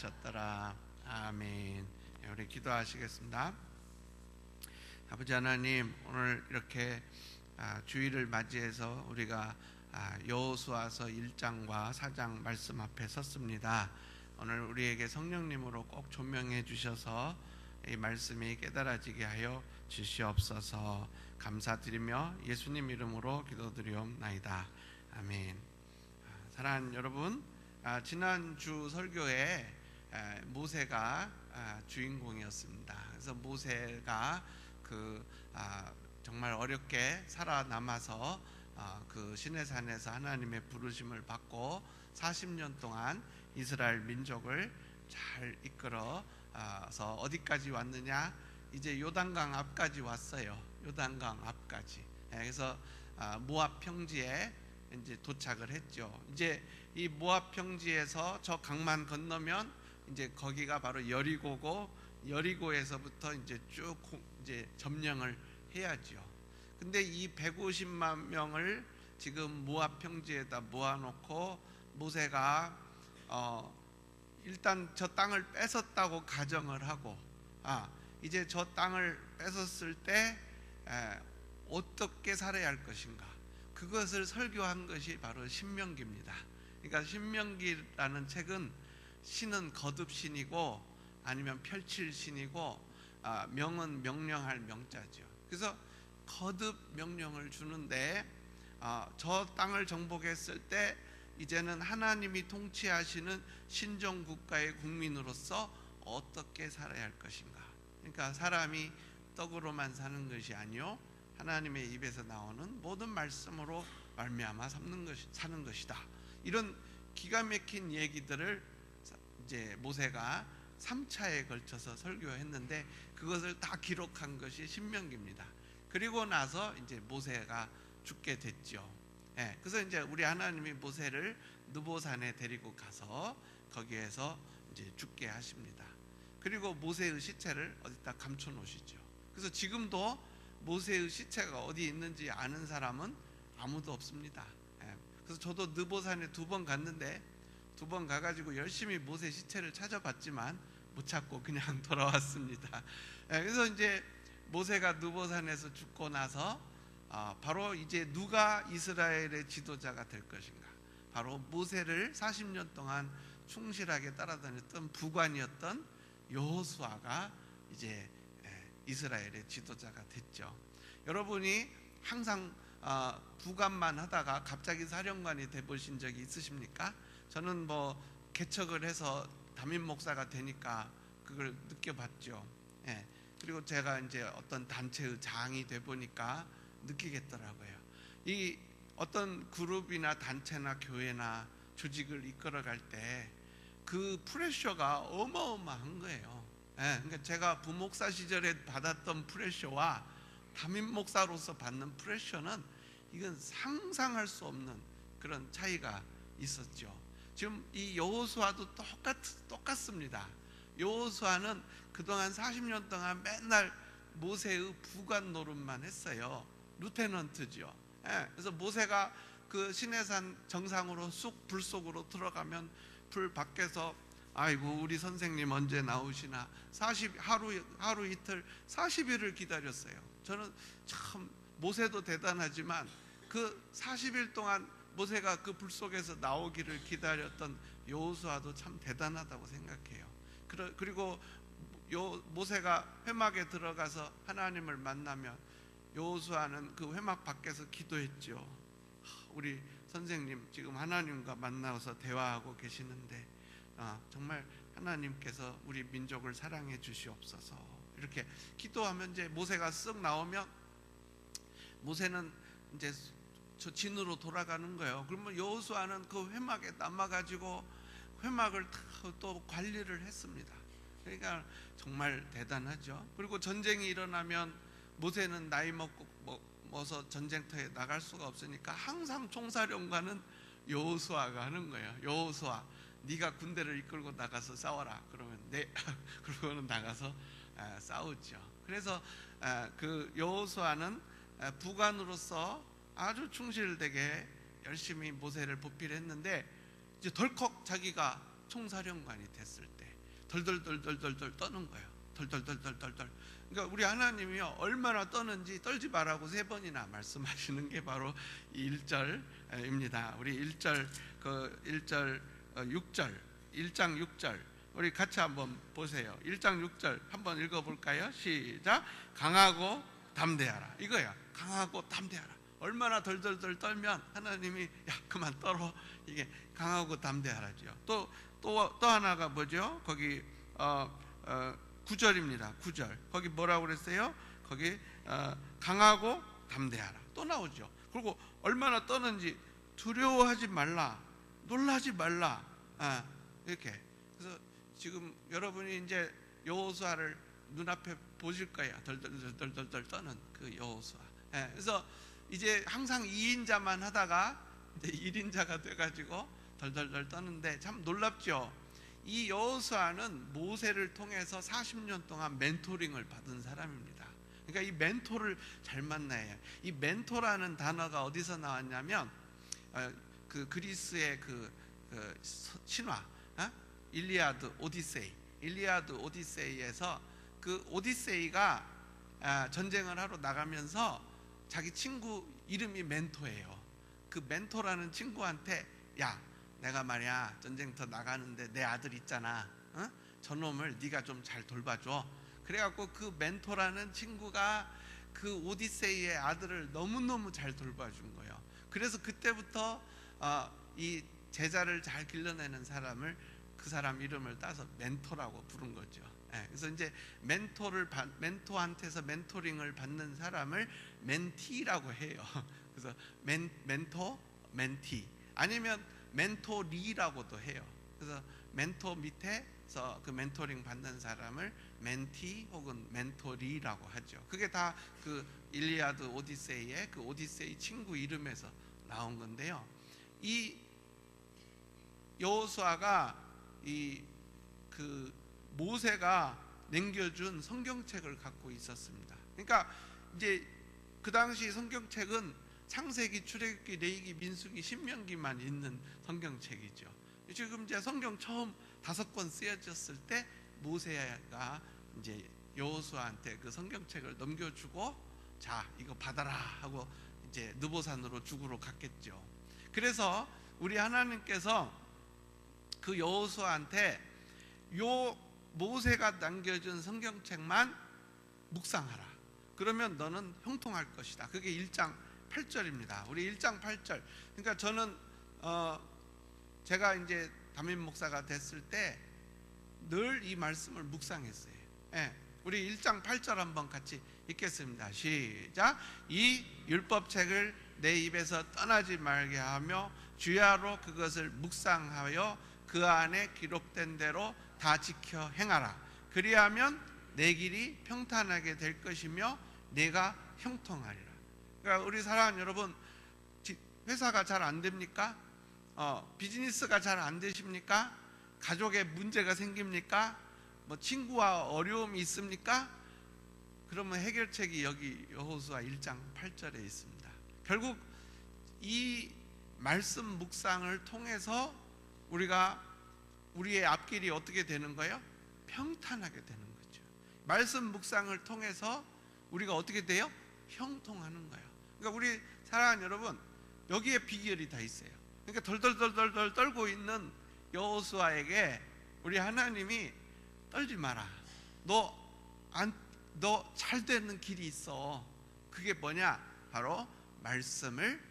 그쳤더라. 아멘. 우리 기도하시겠습니다. 아버지 하나님, 오늘 이렇게 주일을 맞이해서 우리가 여호수아서 1장과 4장 말씀 앞에 섰습니다. 오늘 우리에게 성령님으로 꼭 조명해 주셔서 이 말씀이 깨달아지게 하여 주시옵소서. 감사드리며 예수님 이름으로 기도드리옵나이다. 아멘. 사랑하는 여러분, 지난주 설교에 모세가 주인공이었습니다. 그래서 모세가 정말 어렵게 살아남아서 그 시내산에서 하나님의 부르심을 받고 40년 동안 이스라엘 민족을 잘 이끌어서 어디까지 왔느냐? 이제 요단강 앞까지 왔어요. 요단강 앞까지. 그래서 모압 평지에 이제 도착을 했죠. 이제 이 모압 평지에서 저 강만 건너면 이제 거기가 바로 여리고고, 여리고에서부터 이제 쭉 이제 점령을 해야죠. 근데 이 150만 명을 지금 모압 평지에다 모아놓고 모세가 일단 저 땅을 뺏었다고 가정을 하고, 이제 저 땅을 뺏었을 때 어떻게 살아야 할 것인가, 그것을 설교한 것이 바로 신명기입니다. 그러니까 신명기라는 책은 신은 거듭신이고 아니면 펼칠 신이고 명은 명령할 명자죠. 그래서 거듭 명령을 주는데 저 땅을 정복했을 때 이제는 하나님이 통치하시는 신정국가의 국민으로서 어떻게 살아야 할 것인가. 그러니까 사람이 떡으로만 사는 것이 아니요 하나님의 입에서 나오는 모든 말씀으로 말미암아 사는 것이다. 이런 기가 막힌 얘기들을 이제 모세가 3차에 걸쳐서 설교했는데 그것을 다 기록한 것이 신명기입니다. 그리고 나서 이제 모세가 죽게 됐죠. 그래서 이제 우리 하나님이 모세를 느보산에 데리고 가서 거기에서 이제 죽게 하십니다. 그리고 모세의 시체를 어디다 감춰 놓으시죠. 그래서 지금도 모세의 시체가 어디 있는지 아는 사람은 아무도 없습니다. 그래서 저도 느보산에 2번 갔는데 2번 가가지고 열심히 모세 시체를 찾아봤지만 못 찾고 그냥 돌아왔습니다. 그래서 이제 모세가 느보산에서 죽고 나서 바로 이제 누가 이스라엘의 지도자가 될 것인가, 바로 모세를 40년 동안 충실하게 따라다녔던 부관이었던 여호수아가 이제 이스라엘의 지도자가 됐죠. 여러분이 항상 부관만 하다가 갑자기 사령관이 돼 보신 적이 있으십니까? 저는 뭐 개척을 해서 담임 목사가 되니까 그걸 느껴봤죠. 그리고 제가 이제 어떤 단체의 장이 돼 보니까 느끼겠더라고요. 이 어떤 그룹이나 단체나 교회나 조직을 이끌어갈 때 그 프레셔가 어마어마한 거예요. 그러니까 제가 부목사 시절에 받았던 프레셔와 담임 목사로서 받는 프레셔는 이건 상상할 수 없는 그런 차이가 있었죠. 지금 이 여호수아도 똑같습니다. 여호수아는 그동안 40년 동안 맨날 모세의 부관 노릇만 했어요. 루테넌트죠. 그래서 모세가 그 시내산 정상으로 쑥 불 속으로 들어가면 불 밖에서 아이고 우리 선생님 언제 나오시나 하루 이틀 40일을 기다렸어요. 저는 참 모세도 대단하지만 그 40일 동안 모세가 그 불 속에서 나오기를 기다렸던 여호수아도 참 대단하다고 생각해요. 그리고 모세가 회막에 들어가서 하나님을 만나면 여호수아는 그 회막 밖에서 기도했죠. 우리 선생님 지금 하나님과 만나서 대화하고 계시는데 정말 하나님께서 우리 민족을 사랑해 주시옵소서. 이렇게 기도하면 이제 모세가 쓱 나오면 모세는 이제 저 진으로 돌아가는 거예요. 그러면 여호수아는 그 회막에 남아가지고 회막을 또 관리를 했습니다. 그러니까 정말 대단하죠. 그리고 전쟁이 일어나면 모세는 나이 먹어서 전쟁터에 나갈 수가 없으니까 항상 총사령관은 여호수아가 하는 거예요. 여호수아, 네가 군대를 이끌고 나가서 싸워라. 그러면 네. 그러고는 나가서 싸우죠. 그래서 그 여호수아는 부관으로서 아주 충실되게 열심히 모세를 보필했는데 이제 덜컥 자기가 총사령관이 됐을 때 덜덜덜덜덜 떠는 거예요. 덜덜덜덜덜. 그러니까 우리 하나님이요, 얼마나 떠는지 떨지 말라고 3번이나 말씀하시는 게 바로 이 1절입니다. 우리 1절 6절 1장 6절 우리 같이 한번 보세요. 1장 6절 한번 읽어볼까요? 시작. 강하고 담대하라. 이거야. 강하고 담대하라. 얼마나 덜덜덜 떨면 하나님이 야 그만 떨어. 이게 강하고 담대하라죠. 또 하나가 뭐죠? 거기 9절입니다. 9절 거기 뭐라고 그랬어요? 거기 강하고 담대하라. 또 나오죠. 그리고 얼마나 떠는지 두려워하지 말라, 놀라지 말라. 이렇게. 그래서 지금 여러분이 이제 여호수아를 눈앞에 보실 거예요. 덜덜덜덜덜 떠는 그 여호수아. 그래서 이제 항상 2인자만 하다가 이제 1인자가 돼가지고 덜덜덜 떠는데 참 놀랍죠. 이 여호수아는 모세를 통해서 40년 동안 멘토링을 받은 사람입니다. 그러니까 이 멘토를 잘 만나야 해요. 이 멘토라는 단어가 어디서 나왔냐면 그 그리스의 그 신화 일리아드 오디세이에서 그 오디세이가 전쟁을 하러 나가면서 자기 친구 이름이 멘토예요. 그 멘토라는 친구한테 야 내가 말이야 전쟁터 나가는데 내 아들 있잖아. 저놈을 네가 좀 잘 돌봐줘. 그래갖고 그 멘토라는 친구가 그 오디세이의 아들을 너무너무 잘 돌봐준 거예요. 그래서 그때부터 이 제자를 잘 길러내는 사람을 그 사람 이름을 따서 멘토라고 부른 거죠. 그래서 이제 멘토한테서 멘토링을 받는 사람을 멘티라고 해요. 그래서 멘토, 멘티 아니면 멘토리라고도 해요. 그래서 멘토 밑에서 그 멘토링 받는 사람을 멘티 혹은 멘토리라고 하죠. 그게 다 그 일리아드 오디세이의 그 오디세이 친구 이름에서 나온 건데요. 이 여호수아가 그 모세가 남겨준 성경책을 갖고 있었습니다. 그러니까 이제 그 당시 성경책은 창세기, 출애굽기, 레위기, 민수기, 신명기만 있는 성경책이죠. 지금 이제 성경 처음 5권 쓰여졌을 때 모세가 이제 여호수아한테 그 성경책을 넘겨주고 자 이거 받아라 하고 이제 느보산으로 죽으러 갔겠죠. 그래서 우리 하나님께서 그 여호수아한테 요 모세가 남겨준 성경책만 묵상하라. 그러면 너는 형통할 것이다. 그게 1장 8절입니다. 우리 1장 8절. 그러니까 저는 제가 이제 담임 목사가 됐을 때 늘 이 말씀을 묵상했어요. 우리 1장 8절 한번 같이 읽겠습니다. 시작. 이 율법책을 내 입에서 떠나지 말게 하며 주야로 그것을 묵상하여 그 안에 기록된 대로 다 지켜 행하라. 그리하면 내 길이 평탄하게 될 것이며 내가 형통하리라. 그러니까 우리 사랑하는 여러분, 회사가 잘 안 됩니까? 비즈니스가 잘 안 되십니까? 가족에 문제가 생깁니까? 뭐 친구와 어려움이 있습니까? 그러면 해결책이 여기 여호수아 1장 8절에 있습니다. 결국 이 말씀 묵상을 통해서 우리의 앞길이 어떻게 되는 거예요? 평탄하게 되는 거죠. 말씀 묵상을 통해서 우리가 어떻게 돼요? 형통하는 거예요. 그러니까 우리 사랑하는 여러분, 여기에 비결이 다 있어요. 그러니까 덜덜덜덜 떨고 있는 여호수아에게 우리 하나님이 떨지 마라. 너 잘 되는 길이 있어. 그게 뭐냐? 바로 말씀을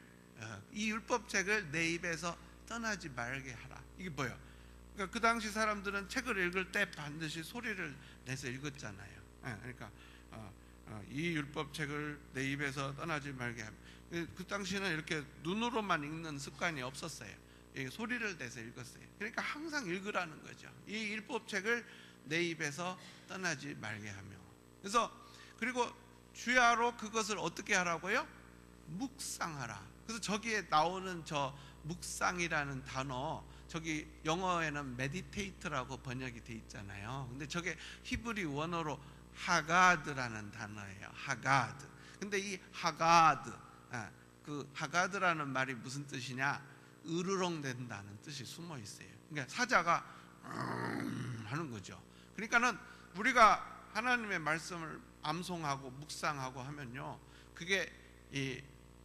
이 율법책을 내 입에서 떠나지 말게 하라. 이게 뭐예요? 그러니까 그 당시 사람들은 책을 읽을 때 반드시 소리를 내서 읽었잖아요. 그러니까 이 율법책을 내 입에서 떠나지 말게 하라. 그 당시는 이렇게 눈으로만 읽는 습관이 없었어요. 소리를 내서 읽었어요. 그러니까 항상 읽으라는 거죠. 이 율법책을 내 입에서 떠나지 말게 하며. 그래서 그리고 주야로 그것을 어떻게 하라고요? 묵상하라. 그래서 저기에 나오는 저 묵상이라는 단어, 저기 영어에는 meditate라고 번역이 돼 있잖아요. 근데 저게 히브리 원어로 하가드라는 단어예요. 하가드. 근데 이 하가드, 그 하가드라는 말이 무슨 뜻이냐? 으르렁댄다는 뜻이 숨어 있어요. 그러니까 사자가 하는 거죠. 그러니까는 우리가 하나님의 말씀을 암송하고 묵상하고 하면요, 그게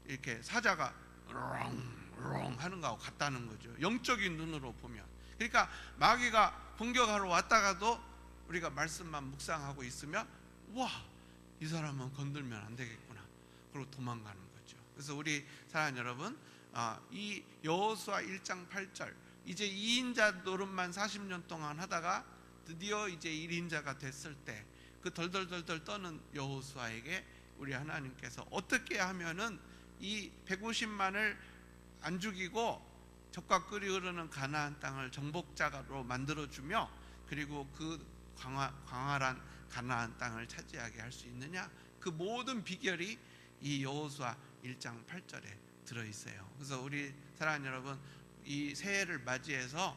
이렇게 사자가 롱 하는 거하고 같다는 거죠. 영적인 눈으로 보면. 그러니까 마귀가 공격하러 왔다가도 우리가 말씀만 묵상하고 있으면, 와, 이 사람은 건들면 안 되겠구나, 그리고 도망가는 거죠. 그래서 우리 사랑하는 여러분, 이 여호수아 1장 8절, 이제 2인자 노릇만 40년 동안 하다가 드디어 이제 1인자가 됐을 때, 그 덜덜덜덜 떠는 여호수아에게 우리 하나님께서 어떻게 하면은 이 150만을 안 죽이고 적과 꿀이 흐르는 가나안 땅을 정복자로 만들어주며, 그리고 그 광활한 가나안 땅을 차지하게 할 수 있느냐, 그 모든 비결이 이 여호수아 1장 8절에 들어있어요. 그래서 우리 사랑하는 여러분, 이 새해를 맞이해서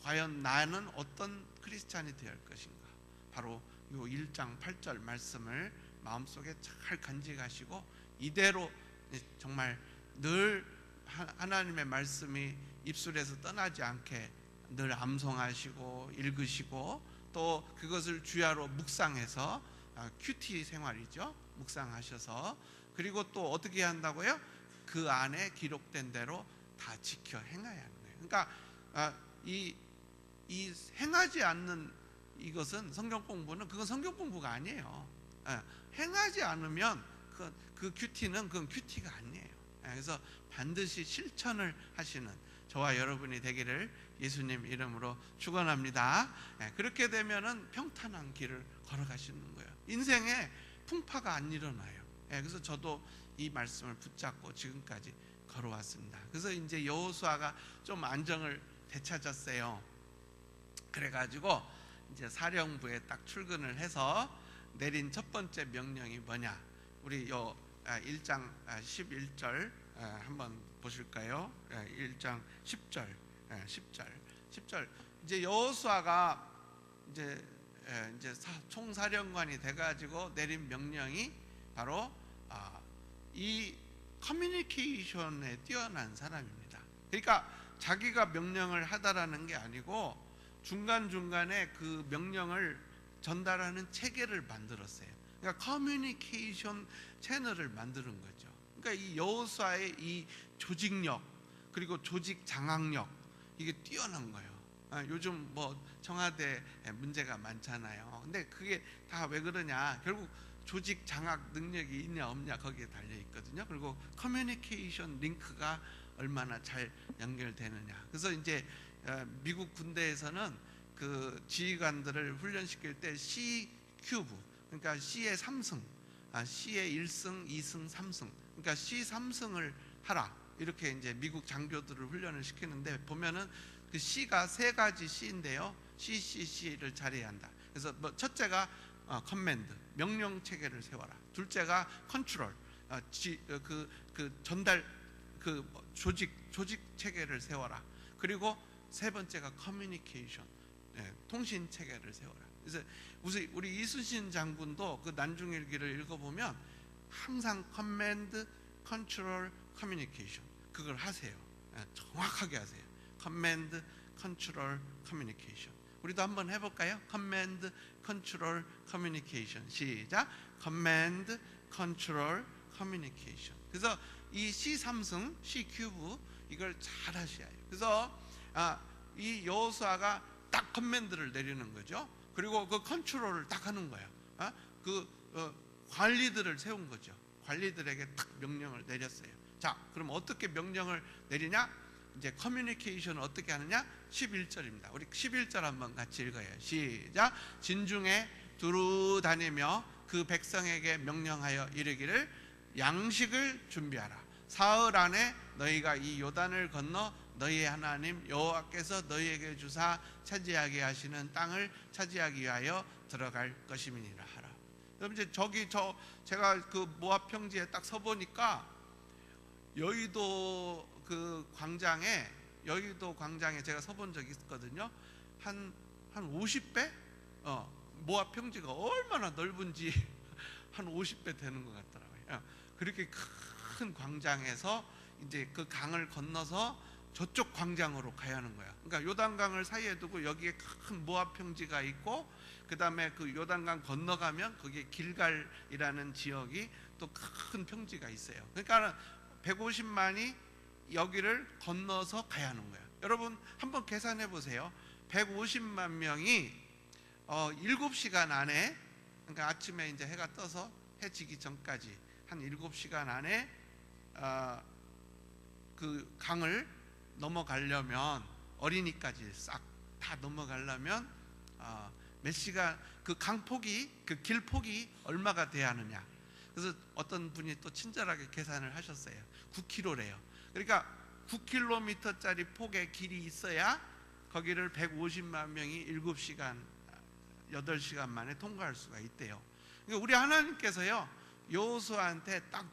과연 나는 어떤 크리스찬이 되어야 할 것인가, 바로 이 1장 8절 말씀을 마음속에 잘 간직하시고, 이대로 정말 늘 하나님의 말씀이 입술에서 떠나지 않게 늘 암송하시고 읽으시고, 또 그것을 주야로 묵상해서, 큐티 생활이죠, 묵상하셔서, 그리고 또 어떻게 한다고요? 그 안에 기록된 대로 다 지켜 행해야 하는 거예요. 그러니까 이 행하지 않는 이것은 성경 공부는, 그건 성경 공부가 아니에요. 행하지 않으면 그 큐티는 그건 큐티가 아니에요. 그래서 반드시 실천을 하시는 저와 여러분이 되기를 예수님 이름으로 축원합니다. 그렇게 되면은 평탄한 길을 걸어가시는 거예요. 인생에 풍파가 안 일어나요. 그래서 저도 이 말씀을 붙잡고 지금까지 걸어왔습니다. 그래서 이제 여호수아가 좀 안정을 되찾았어요. 그래가지고 이제 사령부에 딱 출근을 해서 내린 첫 번째 명령이 뭐냐? 우리 요 1장 11절 한번 보실까요? 1장 10절. 이제 여호수아가 이제 총사령관이 돼가지고 내린 명령이 바로 이 커뮤니케이션에 뛰어난 사람입니다. 그러니까 자기가 명령을 하다라는 게 아니고 중간중간에 그 명령을 전달하는 체계를 만들었어요. 그러니까 커뮤니케이션 채널을 만드는 거죠. 그러니까 이 여호수아의 이 조직력, 그리고 조직 장악력, 이게 뛰어난 거예요. 요즘 뭐 청와대 문제가 많잖아요. 근데 그게 다 왜 그러냐? 결국 조직 장악 능력이 있냐 없냐 거기에 달려 있거든요. 그리고 커뮤니케이션 링크가 얼마나 잘 연결되느냐. 그래서 이제 미국 군대에서는 그 지휘관들을 훈련시킬 때 C 큐브, 그러니까 C의 3승, C의 1승, 2승, 3승, 그러니까 C 3승을 하라, 이렇게 이제 미국 장교들을 훈련을 시키는데, 보면은 그 C가 세 가지 C인데요, CCC를 잘해야 한다. 그래서 뭐 첫째가 커맨드, 명령 체계를 세워라. 둘째가 컨트롤, 그 전달, 그 조직 체계를 세워라. 그리고 세 번째가 커뮤니케이션, 통신 체계를 세워라. 그래서 우리 이순신 장군도 그 난중일기를 읽어보면 항상 커맨드, 컨트롤, 커뮤니케이션, 그걸 하세요. 정확하게 하세요. 커맨드, 컨트롤, 커뮤니케이션. 우리도 한번 해볼까요? 커맨드, 컨트롤, 커뮤니케이션. 시작. 커맨드, 컨트롤, 커뮤니케이션. 그래서 이 C3승, C 큐브, 이걸 잘 하셔야 해요. 그래서 이 여호수아가 딱 커맨드를 내리는 거죠. 그리고 그 컨트롤을 딱 하는 거예요. 관리들을 세운 거죠. 관리들에게 딱 명령을 내렸어요. 자, 그럼 어떻게 명령을 내리냐? 이제 커뮤니케이션을 어떻게 하느냐? 11절입니다. 우리 11절 한번 같이 읽어요. 시작. 진중에 두루 다니며 그 백성에게 명령하여 이르기를, 양식을 준비하라. 사흘 안에 너희가 이 요단을 건너 너희의 하나님 여호와께서 너희에게 주사 차지하게 하시는 땅을 차지하기 위하여 들어갈 것임이니라 하라. 그럼 이제 제가 그 모압 평지에 딱 서 보니까 여의도 광장에 제가 서본 적이 있거든요. 한 50배? 모압 평지가 얼마나 넓은지 한 50배 되는 것 같더라고요. 그렇게 큰 광장에서 이제 그 강을 건너서 저쪽 광장으로 가야 하는 거야. 그러니까 요단강을 사이에 두고 여기에 큰 모압 평지가 있고, 그 다음에 그 요단강 건너가면 거기에 길갈이라는 지역이 또 큰 평지가 있어요. 그러니까 150만이 여기를 건너서 가야 하는 거예요. 여러분 한번 계산해 보세요. 150만 명이 7시간 안에, 그러니까 아침에 이제 해가 떠서 해 지기 전까지 한 7시간 안에 그 강을 넘어가려면, 어린이까지 싹 다 넘어가려면 몇 시간, 그 강폭이, 그 길폭이 얼마가 돼야 하느냐. 그래서 어떤 분이 또 친절하게 계산을 하셨어요. 9km래요. 그러니까 9km짜리 폭의 길이 있어야 거기를 150만 명이 7시간 8시간 만에 통과할 수가 있대요. 그러니까 우리 하나님께서요, 여호수아한테 딱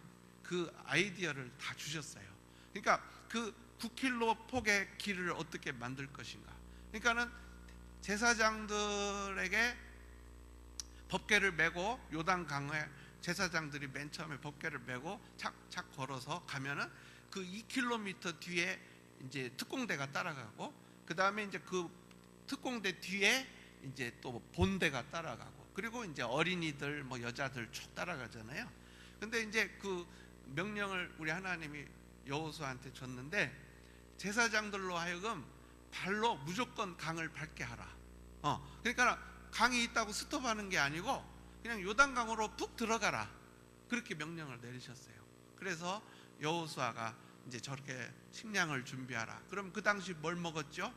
그 아이디어를 다 주셨어요. 그러니까 그 9km 폭의 길을 어떻게 만들 것인가. 그러니까는 제사장들에게 법궤를 메고 요단강에, 제사장들이 맨 처음에 법궤를 메고 착착 걸어서 가면은 그 2km 뒤에 이제 특공대가 따라가고, 그 다음에 이제 그 특공대 뒤에 이제 또 본대가 따라가고, 그리고 이제 어린이들 뭐 여자들 쭉 따라가잖아요. 근데 이제 그 명령을 우리 하나님이 여호수아한테 줬는데, 제사장들로 하여금 발로 무조건 강을 밟게 하라. 그러니까 강이 있다고 스톱하는 게 아니고 그냥 요단강으로 푹 들어가라, 그렇게 명령을 내리셨어요. 그래서 여호수아가 이제 저렇게 식량을 준비하라. 그럼 그 당시 뭘 먹었죠?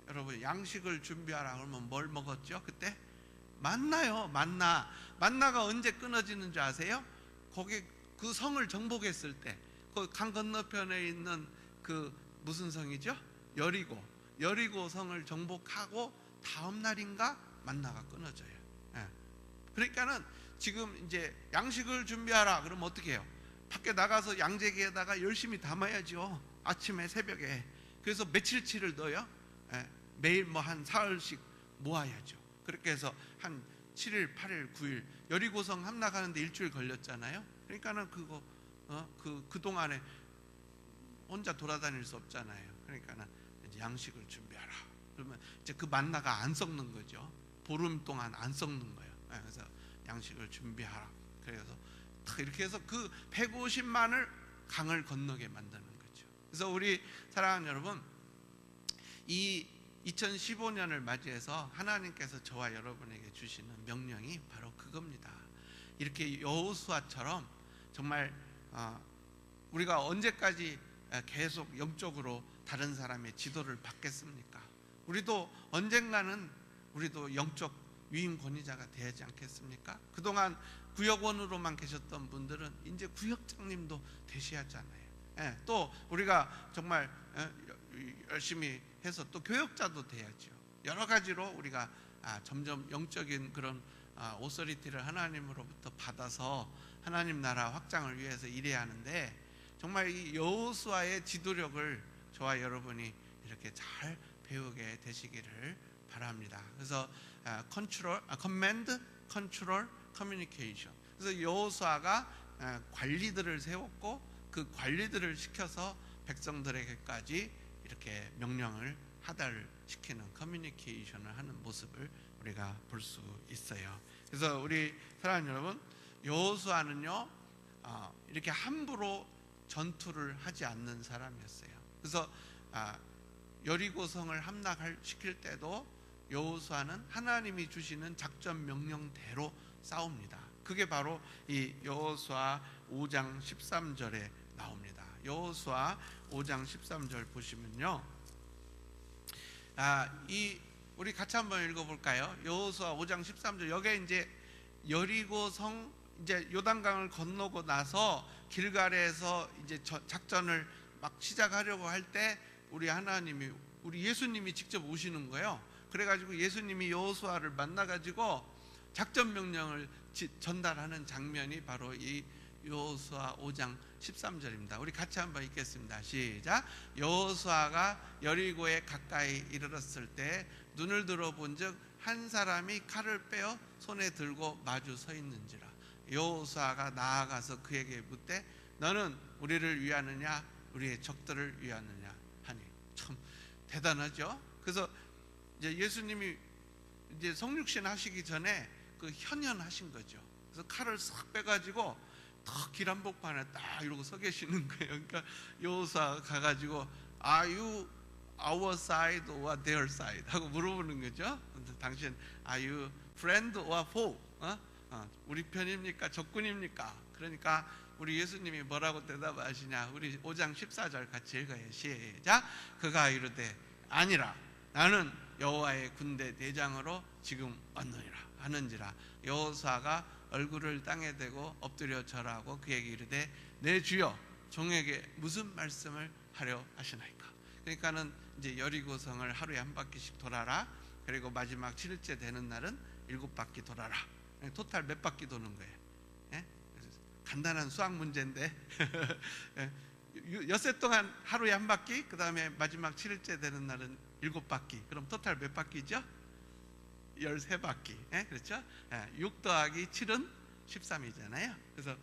여러분, 양식을 준비하라 그러면 뭘 먹었죠? 그때 만나요. 만나가 언제 끊어지는 줄 아세요? 거기 그 성을 정복했을 때, 그 강 건너편에 있는 그 무슨 성이죠? 여리고 성을 정복하고 다음 날인가 만나가 끊어져요. 그러니까는 지금 이제 양식을 준비하라 그러면 어떻게 해요? 밖에 나가서 양재기에다가 열심히 담아야죠. 아침에 새벽에. 그래서 며칠치를 넣어요. 매일 뭐 한 사흘씩 모아야죠. 그렇게 해서 한 7일, 8일, 9일 여리고성 함락하는데 일주일 걸렸잖아요. 그러니까는 그거 그 동안에 혼자 돌아다닐 수 없잖아요. 그러니까는 이제 양식을 준비하라. 그러면 이제 그 만나가 안 썩는 거죠. 보름 동안 안 썩는 거예요. 그래서 양식을 준비하라. 그래서 이렇게 해서 그 150만을 강을 건너게 만드는 거죠. 그래서 우리 사랑하는 여러분, 이 2015년을 맞이해서 하나님께서 저와 여러분에게 주시는 명령이 바로 그겁니다. 이렇게 여호수아처럼 정말 우리가 언제까지 계속 영적으로 다른 사람의 지도를 받겠습니까? 우리도 언젠가는 우리도 영적 위임 권위자가 되지 않겠습니까? 그동안 구역원으로만 계셨던 분들은 이제 구역장님도 되셔야잖아요. 또 우리가 정말 열심히 해서 또 교역자도 돼야죠. 여러 가지로 우리가 점점 영적인 그런 오서리티를 하나님으로부터 받아서 하나님 나라 확장을 위해서 일해야 하는데, 정말 이 여호수아의 지도력을 저와 여러분이 이렇게 잘 배우게 되시기를 바랍니다. 그래서 커맨드, 컨트롤, 커뮤니케이션. 그래서 여호수아가 관리들을 세웠고 그 관리들을 시켜서 백성들에게까지 이렇게 명령을 하달시키는 커뮤니케이션을 하는 모습을 우리가 볼 수 있어요. 그래서 우리 사랑하는 여러분, 여호수아는요 이렇게 함부로 전투를 하지 않는 사람이었어요. 그래서 여리고성을 함락시킬 때도 여호수아는 하나님이 주시는 작전 명령대로 싸웁니다. 그게 바로 이 여호수아 5장 13절에 나옵니다. 여호수아 5장 13절 보시면요, 우리 같이 한번 읽어볼까요? 여호수아 5장 13절. 여기에 이제 여리고성, 이제 요단강을 건너고 나서 길갈에서 이제 작전을 막 시작하려고 할 때 우리 하나님이, 우리 예수님이 직접 오시는 거예요. 그래가지고 예수님이 여호수아를 만나가지고 작전 명령을 전달하는 장면이 바로 이 여호수아 5장 13절입니다. 우리 같이 한번 읽겠습니다. 시작. 여호수아가 여리고에 가까이 이르렀을 때 눈을 들어본즉 한 사람이 칼을 빼어 손에 들고 마주 서 있는지라. 여호수아가 나아가서 그에게 묻되 너는 우리를 위하느냐 우리의 적들을 위하느냐 하니. 참 대단하죠. 그래서 이제 예수님이 이제 성육신 하시기 전에 그 현현하신 거죠. 그래서 칼을 싹 빼가지고 더 길 한복판에 딱 이러고 서 계시는 거예요. 그러니까 여호수아 가가지고 Are you our side or their side? 하고 물어보는 거죠. 당신 Are you friend or foe? 우리 편입니까? 적군입니까? 그러니까 우리 예수님이 뭐라고 대답하시냐? 우리 5장 14절 같이 읽어요. 시작. 그가 이르되 아니라 나는 여호와의 군대 대장으로 지금 왔느니라 하는지라. 여호수아가 얼굴을 땅에 대고 엎드려 절하고 그에게 이르되 내 주여 종에게 무슨 말씀을 하려 하시나이까. 그러니까는 이제 여리고성을 하루에 한 바퀴씩 돌아라. 그리고 마지막 7일째 되는 날은 7바퀴 돌아라. 토탈 몇 바퀴 도는 거예요? 예? 간단한 수학 문제인데 엿새 동안 하루에 한 바퀴, 그 다음에 마지막 7일째 되는 날은 7바퀴. 그럼 토탈 몇 바퀴죠? 13바퀴. 예? 그렇죠? 6 더하기 7은 13이잖아요. 그래서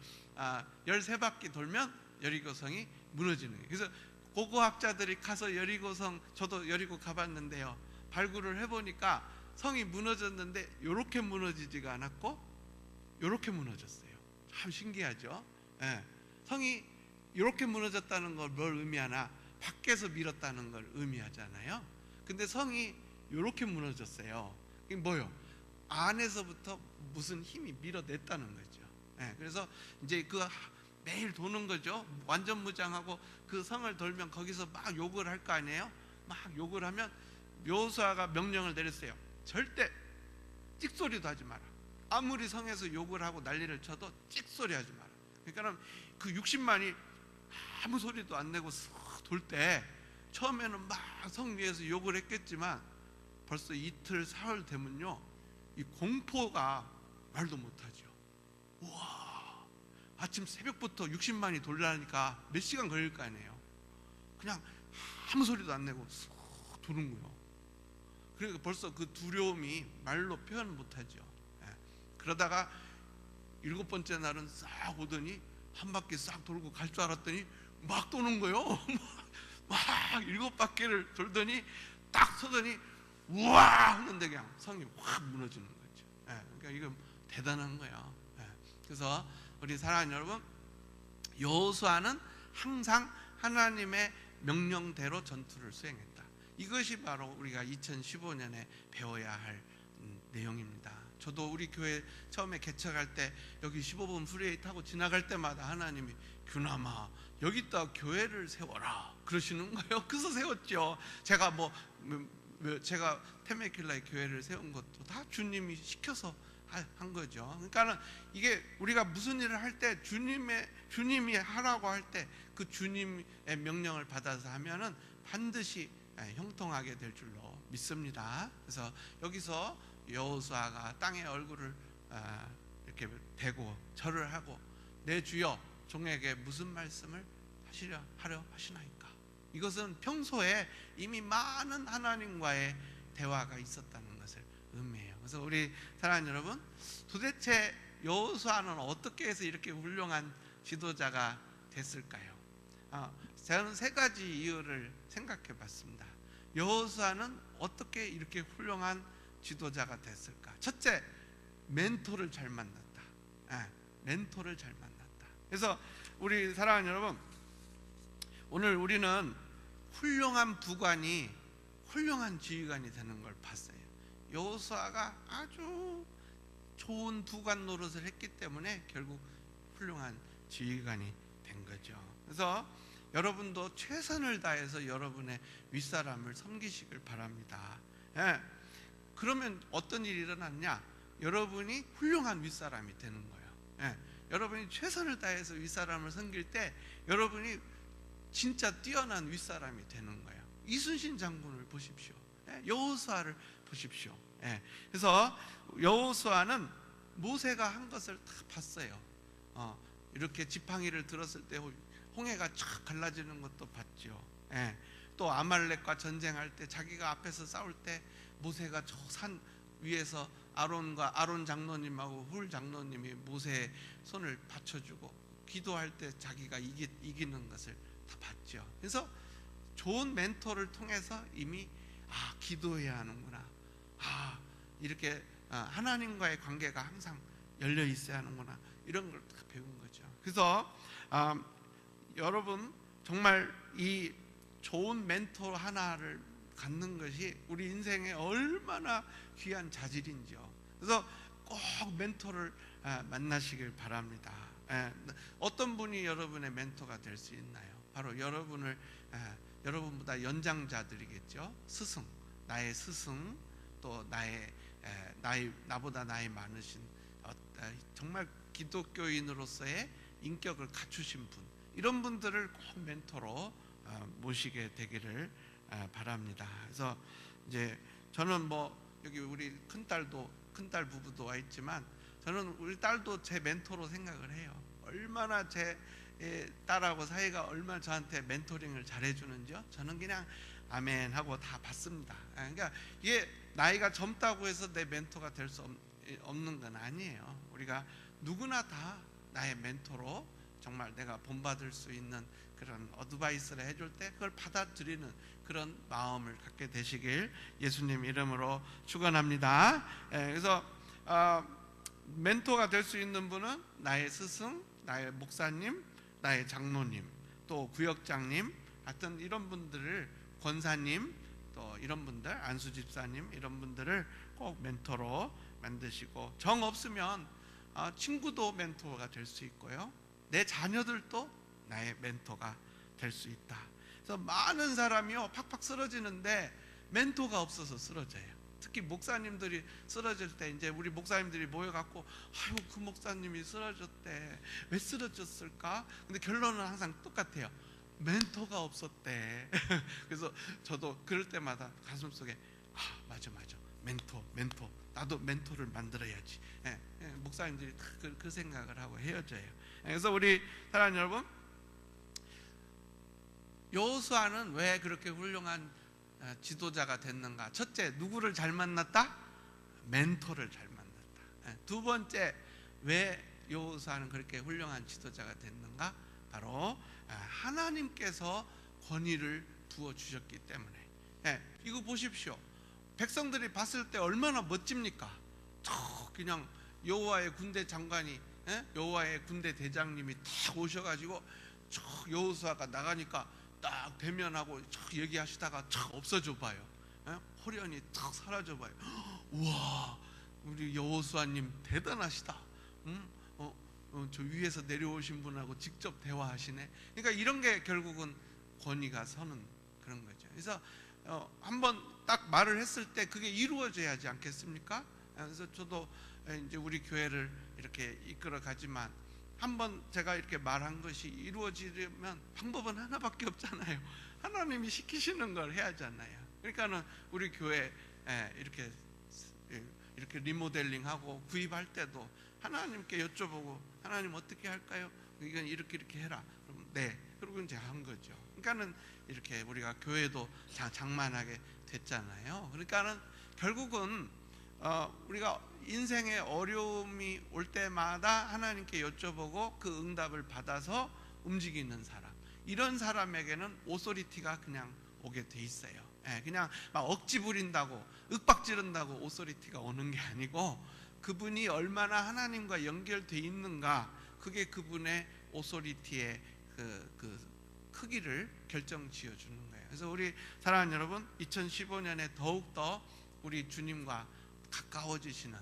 13바퀴 돌면 여리고성이 무너지는 거예요. 그래서 고고학자들이 가서 여리고성, 저도 여리고 가봤는데요, 발굴을 해보니까 성이 무너졌는데 이렇게 무너지지가 않았고 이렇게 무너졌어요. 참 신기하죠. 예. 성이 이렇게 무너졌다는 걸 뭘 의미하나? 밖에서 밀었다는 걸 의미하잖아요. 근데 성이 이렇게 무너졌어요. 이게 뭐요? 안에서부터 무슨 힘이 밀어냈다는 거죠. 예. 그래서 이제 그 매일 도는 거죠. 완전 무장하고 그 성을 돌면 거기서 막 욕을 할 거 아니에요. 막 욕을 하면 여호수아가 명령을 내렸어요. 절대 찍소리도 하지 마라. 아무리 성에서 욕을 하고 난리를 쳐도 찍소리 하지 마라. 그러니까 그 60만이 아무 소리도 안 내고 돌 때 처음에는 막 성 위에서 욕을 했겠지만 벌써 이틀 사흘 되면요, 이 공포가 말도 못하죠. 우와, 아침 새벽부터 60만이 돌라니까 몇 시간 걸릴 거 아니에요. 그냥 아무 소리도 안 내고 쑥 도는 거예요. 그러니까 벌써 그 두려움이 말로 표현 못하죠. 그러다가 7번째 날은 싹 오더니 한 바퀴 싹 돌고 갈 줄 알았더니 막 도는 거예요. 막 7바퀴를 돌더니 딱 서더니 우와 하는데 그냥 성이 확 무너지는 거죠. 그러니까 이거 대단한 거예요. 그래서 우리 사랑하는 여러분, 여호수아는 항상 하나님의 명령대로 전투를 수행했다. 이것이 바로 우리가 2015년에 배워야 할 내용입니다. 저도 우리 교회 처음에 개척할 때 여기 15분 프리웨이 타고 지나갈 때마다 하나님이 규남아 여기다 교회를 세워라 그러시는 거예요. 그래서 세웠죠. 제가 제가 테메킬라의 교회를 세운 것도 다 주님이 시켜서 한 거죠. 그러니까는 이게 우리가 무슨 일을 할 때 주님이 하라고 할 때 그 주님의 명령을 받아서 하면은 반드시 형통하게 될 줄로 믿습니다. 그래서 여기서 여호수아가 땅에 얼굴을 이렇게 대고 절을 하고 내 주여 종에게 무슨 말씀을 하려 하시나이까. 이것은 평소에 이미 많은 하나님과의 대화가 있었다는 것을 의미해요. 그래서 우리 사랑하는 여러분, 도대체 여호수아는 어떻게 해서 이렇게 훌륭한 지도자가 됐을까요? 저는 3가지 이유를 생각해 봤습니다. 여호수아는 어떻게 이렇게 훌륭한 지도자가 됐을까? 첫째, 멘토를 잘 만났다. 멘토를 잘 만났다. 그래서 우리 사랑하는 여러분, 오늘 우리는 훌륭한 부관이 훌륭한 지휘관이 되는 걸 봤어요. 여호수아가 아주 좋은 부관 노릇을 했기 때문에 결국 훌륭한 지휘관이 된 거죠. 그래서 여러분도 최선을 다해서 여러분의 윗사람을 섬기시길 바랍니다. 그러면 어떤 일이 일어났냐? 여러분이 훌륭한 윗사람이 되는 거예요. 여러분이 최선을 다해서 윗사람을 섬길 때 여러분이 진짜 뛰어난 윗사람이 되는 거예요. 이순신 장군을 보십시오. 여호수아를 보십시오. 그래서 여호수아는 모세가 한 것을 다 봤어요. 이렇게 지팡이를 들었을 때 홍해가 쫙 갈라지는 것도 봤죠. 또 아말렉과 전쟁할 때 자기가 앞에서 싸울 때 모세가 저 산 위에서 아론 장로님하고 훌 장로님이 모세의 손을 받쳐주고 기도할 때 자기가 이기는 것을 다 봤죠. 그래서 좋은 멘토를 통해서 이미 기도해야 하는구나, 이렇게 하나님과의 관계가 항상 열려 있어야 하는구나, 이런 걸 다 배운 거죠. 그래서 여러분 정말 이 좋은 멘토 하나를 갖는 것이 우리 인생에 얼마나 귀한 자질인지요. 그래서 꼭 멘토를 만나시길 바랍니다. 어떤 분이 여러분의 멘토가 될 수 있나요? 바로 여러분보다 연장자들이겠죠. 스승, 나의 스승, 또 나보다 나이 많으신 정말 기독교인으로서의 인격을 갖추신 분, 이런 분들을 꼭 멘토로 모시게 되기를 바랍니다. 그래서 이제 저는 여기 우리 큰딸 부부도 와 있지만, 저는 우리 딸도 제 멘토로 생각을 해요. 얼마나 제 딸하고 사이가 얼마나 저한테 멘토링을 잘해주는지요. 저는 그냥 아멘 하고 다 받습니다. 그러니까 이게 나이가 젊다고 해서 내 멘토가 될 수 없는 건 아니에요. 우리가 누구나 다 나의 멘토로 정말 내가 본받을 수 있는 그런 어드바이스를 해줄 때 그걸 받아들이는 그런 마음을 갖게 되시길 예수님 이름으로 축원합니다. 그래서 멘토가 될 수 있는 분은 나의 스승, 나의 목사님, 나의 장로님, 또 구역장님, 하여튼 이런 분들을, 권사님, 또 이런 분들, 안수집사님, 이런 분들을 꼭 멘토로 만드시고, 정 없으면 친구도 멘토가 될 수 있고요, 내 자녀들도 나의 멘토가 될 수 있다. 그래서 많은 사람이요 팍팍 쓰러지는데 멘토가 없어서 쓰러져요. 특히 목사님들이 쓰러질 때 이제 우리 목사님들이 모여갖고 그 목사님이 쓰러졌대, 왜 쓰러졌을까? 근데 결론은 항상 똑같아요. 멘토가 없었대. 그래서 저도 그럴 때마다 가슴속에 맞아 멘토 나도 멘토를 만들어야지. 목사님들이 다 그 생각을 하고 헤어져요. 그래서 우리 사랑하는 여러분, 여호수아는 왜 그렇게 훌륭한 지도자가 됐는가? 첫째, 누구를 잘 만났다? 멘토를 잘 만났다. 두 번째, 왜 여호수아는 그렇게 훌륭한 지도자가 됐는가? 바로 하나님께서 권위를 부어주셨기 때문에. 이거 보십시오. 백성들이 봤을 때 얼마나 멋집니까? 그냥 여호와의 군대 장관이, 여호와의 군대 대장님이 딱 오셔가지고 여호수아가 나가니까 딱 대면하고 얘기하시다가 없어져 봐요. 호련히 탁 사라져 봐요. 우와, 우리 여호수아님 대단하시다. 저 위에서 내려오신 분하고 직접 대화하시네. 그러니까 이런 게 결국은 권위가 서는 그런 거죠. 그래서 한번 딱 말을 했을 때 그게 이루어져야 하지 않겠습니까? 그래서 저도 이제 우리 교회를 이렇게 이끌어 가지만, 한번 제가 이렇게 말한 것이 이루어지려면 방법은 하나밖에 없잖아요. 하나님이 시키시는 걸 해야 하잖아요. 그러니까는 우리 교회 이렇게 리모델링하고 구입할 때도 하나님께 여쭤보고, 하나님 어떻게 할까요? 이건 이렇게 해라. 그럼 네. 그리고 이제 한 거죠. 그러니까는 이렇게 우리가 교회도 장만하게 됐잖아요. 그러니까는 결국은 우리가 인생의 어려움이 올 때마다 하나님께 여쭤보고 그 응답을 받아서 움직이는 사람, 이런 사람에게는 오소리티가 그냥 오게 돼 있어요. 그냥 막 억지 부린다고, 윽박 지른다고 오소리티가 오는 게 아니고, 그분이 얼마나 하나님과 연결돼 있는가, 그게 그분의 오소리티의 그 크기를 결정지어 주는 거예요. 그래서 우리 사랑하는 여러분, 2015년에 더욱더 우리 주님과 가까워지시는,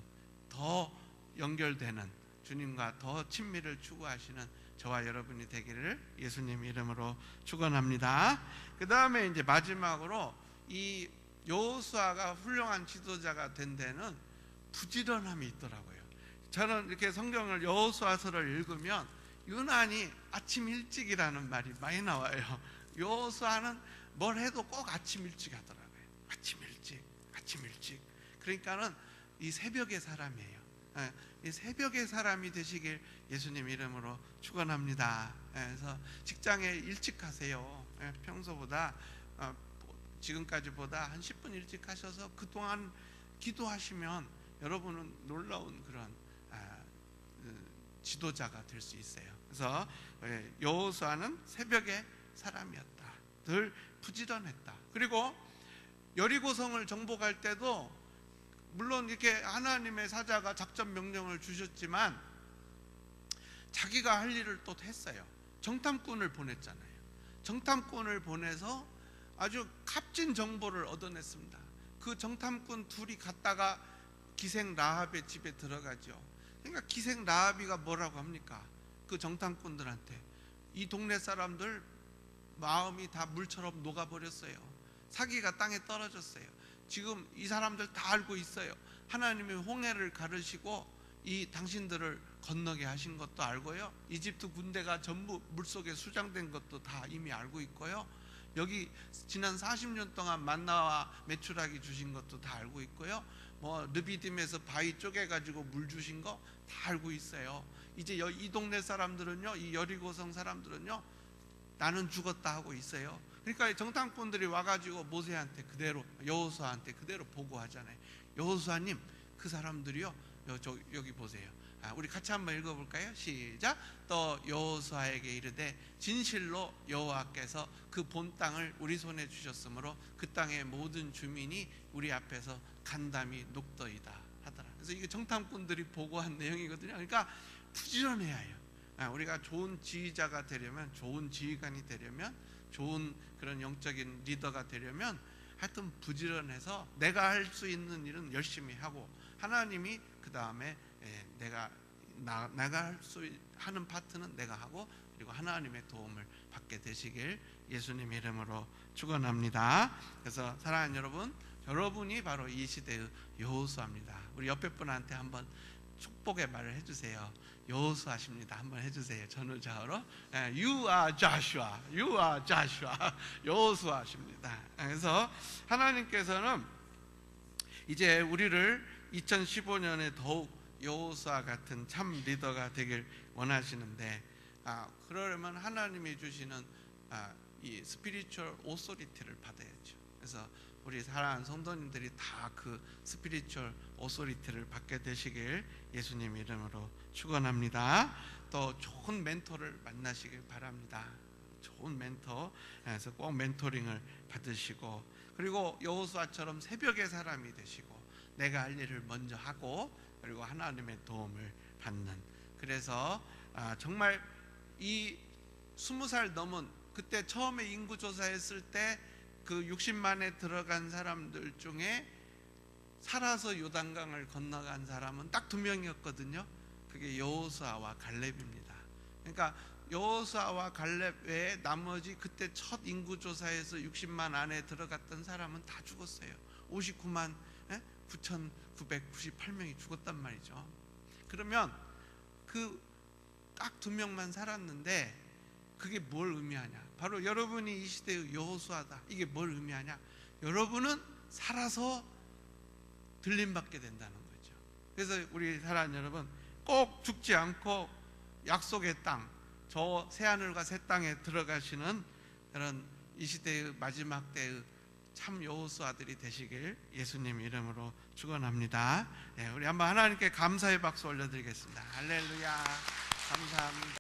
더 연결되는, 주님과 더 친밀을 추구하시는 저와 여러분이 되기를 예수님 이름으로 축원합니다. 그 다음에 이제 마지막으로, 이 여호수아가 훌륭한 지도자가 된 데는 부지런함이 있더라고요. 저는 이렇게 성경을, 여호수아서를 읽으면 유난히 아침 일찍이라는 말이 많이 나와요. 여호수아는 뭘 해도 꼭 아침 일찍 하더라고요. 아침 일찍. 그러니까는 이 새벽의 사람이에요. 이 새벽의 사람이 되시길 예수님 이름으로 축원합니다. 그래서 직장에 일찍 가세요. 평소보다, 지금까지보다 한 10분 일찍 하셔서 그동안 기도하시면 여러분은 놀라운 그런 지도자가 될 수 있어요. 그래서 여호수아는 새벽의 사람이었다. 늘 부지런했다. 그리고 여리고성을 정복할 때도 물론 이렇게 하나님의 사자가 작전 명령을 주셨지만 자기가 할 일을 또 했어요. 정탐꾼을 보냈잖아요. 정탐꾼을 보내서 아주 값진 정보를 얻어냈습니다. 그 정탐꾼 둘이 갔다가 기생 라합의 집에 들어가죠. 그러니까 기생 라합이가 뭐라고 합니까? 그 정탐꾼들한테 이 동네 사람들 마음이 다 물처럼 녹아버렸어요. 사기가 땅에 떨어졌어요. 지금 이 사람들 다 알고 있어요. 하나님이 홍해를 가르시고 이 당신들을 건너게 하신 것도 알고요. 이집트 군대가 전부 물속에 수장된 것도 다 이미 알고 있고요. 여기 지난 40년 동안 만나와 메추라기 주신 것도 다 알고 있고요. 뭐 르비딤에서 바위 쪼개가지고 물 주신 거 다 알고 있어요. 이제 이 동네 사람들은요, 이 여리고성 사람들은요, 나는 죽었다 하고 있어요. 그러니까 정탐꾼들이 와가지고 모세한테 그대로, 여호수아한테 그대로 보고하잖아요. 여호수아님, 그 사람들이요, 여기 보세요. 우리 같이 한번 읽어볼까요? 시작. 또 여호수아에게 이르되 진실로 여호와께서 그 본 땅을 우리 손에 주셨으므로 그 땅의 모든 주민이 우리 앞에서 간담이 녹더이다 하더라. 그래서 이게 정탐꾼들이 보고한 내용이거든요. 그러니까 부지런해야 해요. 우리가 좋은 지휘자가 되려면, 좋은 지휘관이 되려면, 좋은 그런 영적인 리더가 되려면 하여튼 부지런해서 내가 할 수 있는 일은 열심히 하고, 하나님이 그 다음에 내가 할 수 하는 파트는 내가 하고, 그리고 하나님의 도움을 받게 되시길 예수님 이름으로 축원합니다. 그래서 사랑하는 여러분, 여러분이 바로 이 시대의 여호수아입니다. 우리 옆에 분한테 한번 축복의 말을 해주세요. 여호수아십니다. 한번 해주세요. 전후좌우로. You are Joshua. You are Joshua. 여호수아십니다. 그래서 하나님께서는 이제 우리를 2015년에 더욱 여호수아 같은 참 리더가 되길 원하시는데, 그러려면 하나님이 주시는 이 스피리추얼 오소리티를 받아야죠. 그래서 우리 사랑하는 성도님들이 다 그 스피리추얼 오소리티를 받게 되시길 예수님 이름으로 축원합니다. 또 좋은 멘토를 만나시길 바랍니다. 좋은 멘토, 그래서 꼭 멘토링을 받으시고, 그리고 여호수아처럼 새벽의 사람이 되시고 내가 할 일을 먼저 하고, 그리고 하나님의 도움을 받는. 그래서 정말 이 20살 넘은, 그때 처음에 인구조사했을 때 그 60만에 들어간 사람들 중에 살아서 요단강을 건너간 사람은 딱 2명이었거든요. 그게 여호수아와 갈렙입니다. 그러니까 여호수아와 갈렙 외에 나머지 그때 첫 인구조사에서 60만 안에 들어갔던 사람은 다 죽었어요. 59만 9,998명이 죽었단 말이죠. 그러면 그 딱 2명만 살았는데 그게 뭘 의미하냐? 바로 여러분이 이 시대의 여호수아다. 이게 뭘 의미하냐? 여러분은 살아서 들림받게 된다는 거죠. 그래서 우리 사랑하는 여러분, 꼭 죽지 않고 약속의 땅, 저 새하늘과 새 땅에 들어가시는 그런 이 시대의 마지막 때의 참 여호수아들이 되시길 예수님 이름으로 축원합니다. 우리 한번 하나님께 감사의 박수 올려드리겠습니다. 할렐루야. 감사합니다.